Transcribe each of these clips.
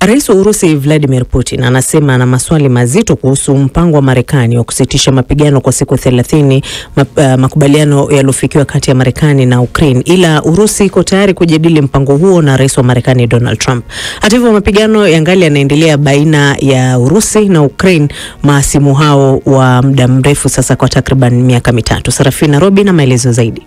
Rais wa Urusi Vladimir Putin anasema ana maswali mazito kuhusu mpango wa Marekani wa kusitisha mapigano kwa siku 30, makubaliano yaliofikiwa kati ya Marekani na Ukraine, ila Urusi iko tayari kujadili mpango huo na rais wa Marekani Donald Trump. Hata hivyo mapigano yangali yanaendelea baina ya Urusi na Ukraine, mahasimu hao wa muda mrefu sasa kwa takriban miaka mitatu. Sarafina Robi na maelezo zaidi.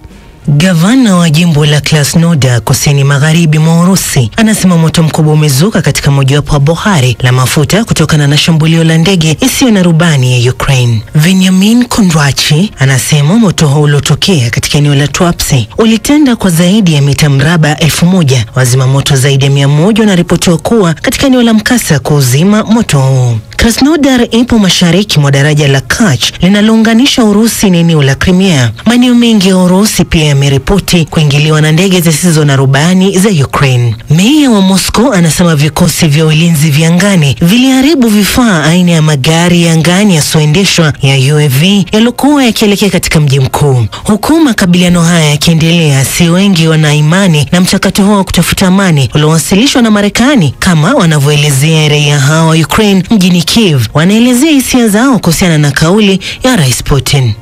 Gavana wa jimbo la Krasnodar kusini magharibi mwa Urusi anasema moto mkubwa umezuka katika mojawapo wa bohari la mafuta kutokana na shambulio la ndege isiyo na rubani ya Ukraine. Veniamin Kondrachi anasema moto huo uliotokea katika eneo la Tuapse ulitanda kwa zaidi ya mita mraba 1000. Wazima moto zaidi ya 100 wanaripotiwa kuwa katika eneo la mkasa kuuzima moto huo. Krasnodar ipo mashariki mwa daraja la Kerch linalounganisha Urusi na eneo la Crimea. Maeneo mengi ya Urusi pia yameripoti kuingiliwa na ndege zisizo na rubani za Ukraine. Meya wa Moscow anasema vikosi vya ulinzi vya angani viliharibu vifaa aina ya magari ya angani yasioendeshwa ya UAV yaliokuwa yakielekea katika mji mkuu. Huku makabiliano haya yakiendelea, si wengi wana imani na mchakato huo wa kutafuta amani uliowasilishwa na Marekani, kama wanavyoelezea raia hao wa Ukraine mjini Kiev. Wanaelezea hisia zao kuhusiana na kauli ya Rais Putin.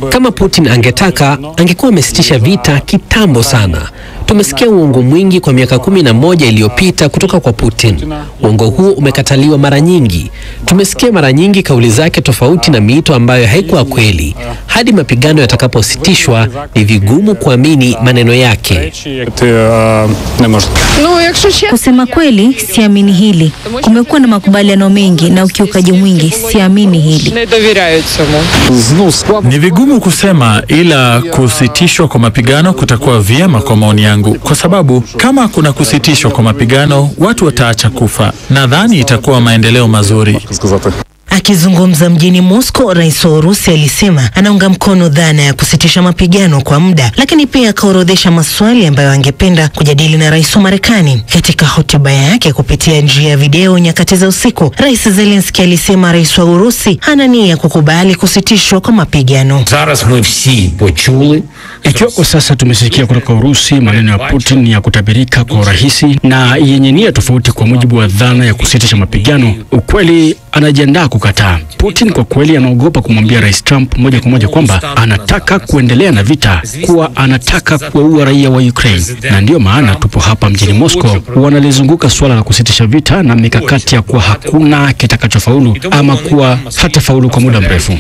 Kama Putin angetaka, angekuwa amesitisha vita kitambo sana. Tumesikia uongo mwingi kwa miaka 11 iliyopita kutoka kwa Putin. Uongo huo umekataliwa mara nyingi. Tumesikia mara nyingi kauli zake tofauti na miito ambayo haikuwa kweli. Hadi mapigano yatakapositishwa, ni vigumu kuamini maneno yake. Kusema kweli, siamini hili. Kumekuwa na makubaliano mengi na ukiukaji mwingi, siamini hili. Ni vigumu kusema, ila kusitishwa kwa mapigano kutakuwa vyema kwa maoni yangu, kwa sababu kama kuna kusitishwa kwa mapigano, watu wataacha kufa. Nadhani itakuwa maendeleo mazuri. Akizungumza mjini Moscow, rais wa Urusi alisema anaunga mkono dhana ya kusitisha mapigano kwa muda, lakini pia akaorodhesha maswali ambayo angependa kujadili na rais wa Marekani. Katika hotuba yake kupitia njia ya video nyakati za usiku, Rais Zelensky alisema rais wa Urusi hana nia ya kukubali kusitishwa kwa mapigano. Ikiwa kwa sasa tumesikia kutoka Urusi maneno ya Putin ya kutabirika kwa urahisi na yenye nia tofauti kwa mujibu wa dhana ya kusitisha mapigano, ukweli anajiandaa kukataa. Putin kwa kweli anaogopa kumwambia Rais Trump moja kwa moja kwamba anataka kuendelea na vita, kuwa anataka kuwaua raia wa Ukraine. Na ndio maana tupo hapa mjini Moscow, wanalizunguka swala la kusitisha vita na mikakati ya kuwa hakuna kitakachofaulu ama kuwa hata faulu kwa muda mrefu.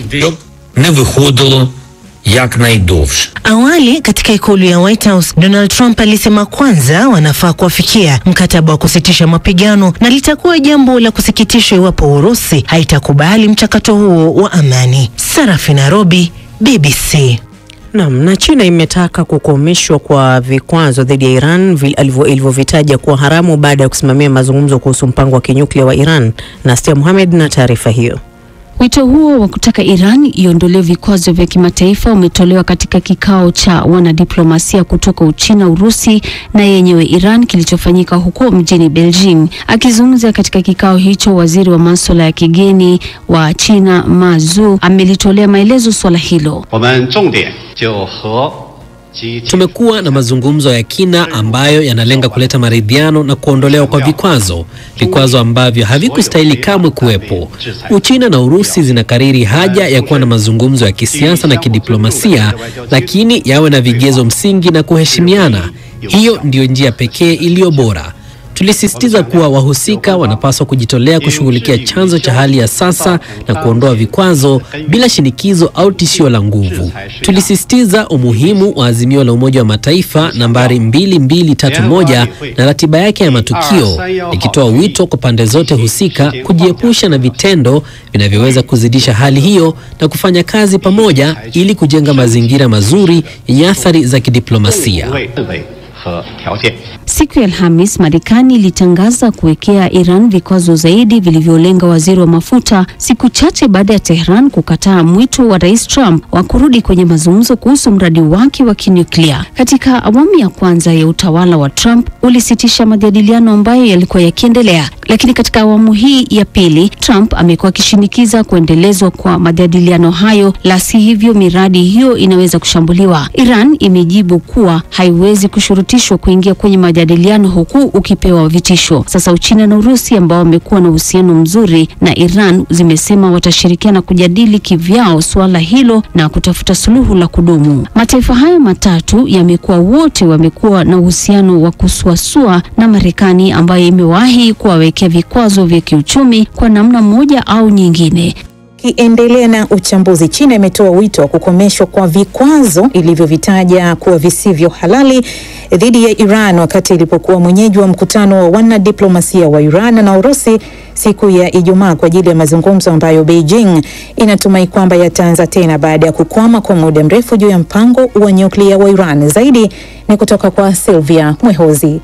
Awali katika ikulu ya White House, Donald Trump alisema kwanza wanafaa kuafikia mkataba wa kusitisha mapigano na litakuwa jambo la kusikitisha iwapo Urusi haitakubali mchakato huo wa amani. Sarafina Robi, BBC. Na China imetaka kukomeshwa kwa vikwazo dhidi ya Iran ilivyovitaja kuwa haramu baada ya kusimamia mazungumzo kuhusu mpango wa kinyuklia wa Iran. Nastia Mohamed na taarifa hiyo. Wito huo wa kutaka Iran iondolewe vikwazo vya kimataifa umetolewa katika kikao cha wanadiplomasia kutoka Uchina, Urusi na yenyewe Iran kilichofanyika huko mjini Beijing. Akizungumza katika kikao hicho, waziri wa masuala ya kigeni wa China Ma Zhu amelitolea maelezo swala hilo. Tumekuwa na mazungumzo ya kina ambayo yanalenga kuleta maridhiano na kuondolewa kwa vikwazo ambavyo havikustahili kamwe kuwepo. Uchina na Urusi zinakariri haja ya kuwa na mazungumzo ya kisiasa na kidiplomasia, lakini yawe na vigezo msingi na kuheshimiana. Hiyo ndiyo njia pekee iliyo bora. Tulisisitiza kuwa wahusika wanapaswa kujitolea kushughulikia chanzo cha hali ya sasa na kuondoa vikwazo bila shinikizo au tishio la nguvu. Tulisisitiza umuhimu wa azimio la Umoja wa Mataifa nambari 2231 na ratiba yake ya matukio, ikitoa wito kwa pande zote husika kujiepusha na vitendo vinavyoweza kuzidisha hali hiyo na kufanya kazi pamoja ili kujenga mazingira mazuri yenye athari za kidiplomasia. Siku ya Alhamis, Marekani ilitangaza kuwekea Iran vikwazo zaidi vilivyolenga waziri wa mafuta, siku chache baada ya Tehran kukataa mwito wa Rais Trump wa kurudi kwenye mazungumzo kuhusu mradi wake wa kinyuklia. Katika awamu ya kwanza ya utawala wa Trump, ulisitisha majadiliano ambayo yalikuwa yakiendelea. Lakini katika awamu hii ya pili, Trump amekuwa akishinikiza kuendelezwa kwa majadiliano hayo, la si hivyo miradi hiyo inaweza kushambuliwa. Iran imejibu kuwa haiwezi kushurutishwa kuingia kwenye majadiliano majadiliano huku ukipewa vitisho. Sasa Uchina na Urusi ambao wamekuwa na uhusiano mzuri na Iran zimesema watashirikiana kujadili kivyao suala hilo na kutafuta suluhu la kudumu. Mataifa hayo matatu wamekuwa na uhusiano wa kusuasua na Marekani ambayo imewahi kuwawekea vikwazo vya kiuchumi kwa namna moja au nyingine. Kiendelea na uchambuzi, China imetoa wito wa kukomeshwa kwa vikwazo ilivyovitaja kuwa visivyo halali dhidi ya Iran wakati ilipokuwa mwenyeji wa mkutano wa wanadiplomasia wa Iran na Urusi siku ya Ijumaa kwa ajili ya mazungumzo ambayo Beijing inatumai kwamba yataanza tena baada ya kukwama kwa muda mrefu juu ya mpango wa nyuklia wa Iran. Zaidi ni kutoka kwa Sylvia Mwehozi.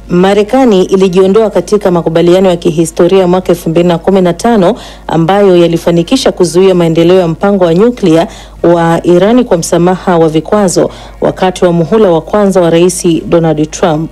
Marekani ilijiondoa katika makubaliano ya kihistoria mwaka 2015 ambayo yalifanikisha kuzuia maendeleo ya mpango wa nyuklia wa Irani kwa msamaha wa vikwazo wakati wa muhula wa kwanza wa Rais Donald Trump.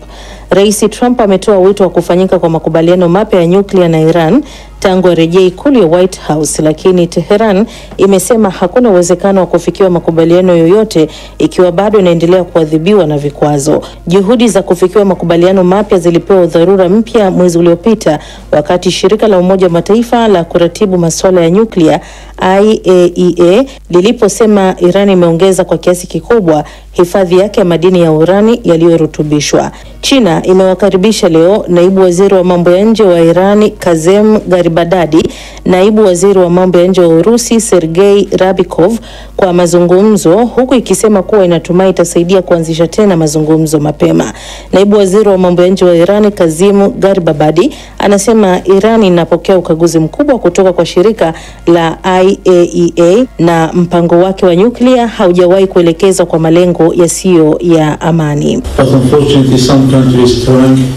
Rais Trump ametoa wito wa kufanyika kwa makubaliano mapya ya nyuklia na Iran tangu arejea ikulu ya White House, lakini Tehran imesema hakuna uwezekano wa kufikiwa makubaliano yoyote ikiwa bado inaendelea kuadhibiwa na vikwazo. Juhudi za kufikiwa makubaliano mapya zilipewa dharura mpya mwezi uliopita wakati shirika la Umoja wa Mataifa la kuratibu masuala ya nyuklia IAEA liliposema Iran imeongeza kwa kiasi kikubwa hifadhi yake ya madini ya urani yaliyorutubishwa. China imewakaribisha leo naibu waziri wa mambo ya nje wa Irani Kazem Garibadadi, naibu waziri wa mambo ya nje wa Urusi Sergei Rabikov kwa mazungumzo, huku ikisema kuwa inatumai itasaidia kuanzisha tena mazungumzo mapema. Naibu waziri wa mambo ya nje wa Irani Kazem Garibabadi anasema Irani inapokea ukaguzi mkubwa kutoka kwa shirika la IAEA na mpango wake wa nyuklia haujawahi kuelekezwa kwa malengo yasiyo ya amani.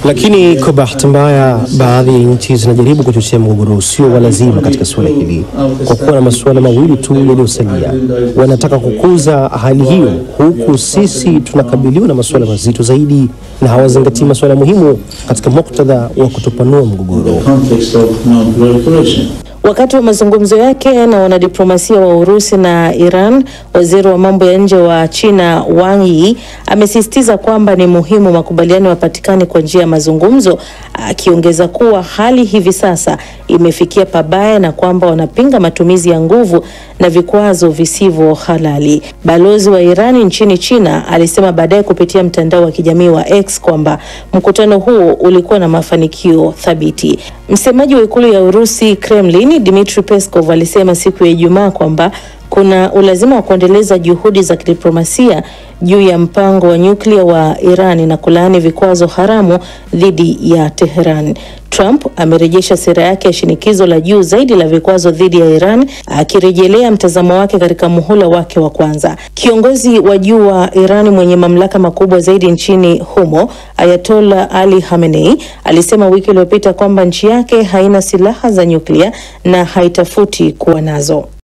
Lakini kwa bahati mbaya, baadhi ya nchi zinajaribu kuchochea mgogoro usio wa lazima katika suala hili kwa kuwa na masuala mawili tu yaliyosalia. Wanataka kukuza hali hiyo huku sisi tunakabiliwa na masuala mazito zaidi na hawazingatii masuala muhimu katika muktadha wa kutopanua mgogoro. Wakati wa mazungumzo yake na wanadiplomasia wa Urusi na Iran, waziri wa mambo ya nje wa China Wang Yi amesisitiza kwamba ni muhimu makubaliano yapatikane kwa njia ya mazungumzo, akiongeza kuwa hali hivi sasa imefikia pabaya na kwamba wanapinga matumizi ya nguvu na vikwazo visivyo halali. Balozi wa Irani nchini China alisema baadaye kupitia mtandao wa kijamii wa X kwamba mkutano huo ulikuwa na mafanikio thabiti. Msemaji wa ikulu ya Urusi Kremlin Dmitry Peskov alisema siku ya Ijumaa kwamba kuna ulazima wa kuendeleza juhudi za kidiplomasia juu ya mpango wa nyuklia wa Iran na kulaani vikwazo haramu dhidi ya Tehran. Trump amerejesha sera yake ya shinikizo la juu zaidi la vikwazo dhidi ya Iran, akirejelea mtazamo wake katika muhula wake wa kwanza. Kiongozi wa juu wa Iran mwenye mamlaka makubwa zaidi nchini humo, Ayatollah Ali Khamenei, alisema wiki iliyopita kwamba nchi yake haina silaha za nyuklia na haitafuti kuwa nazo.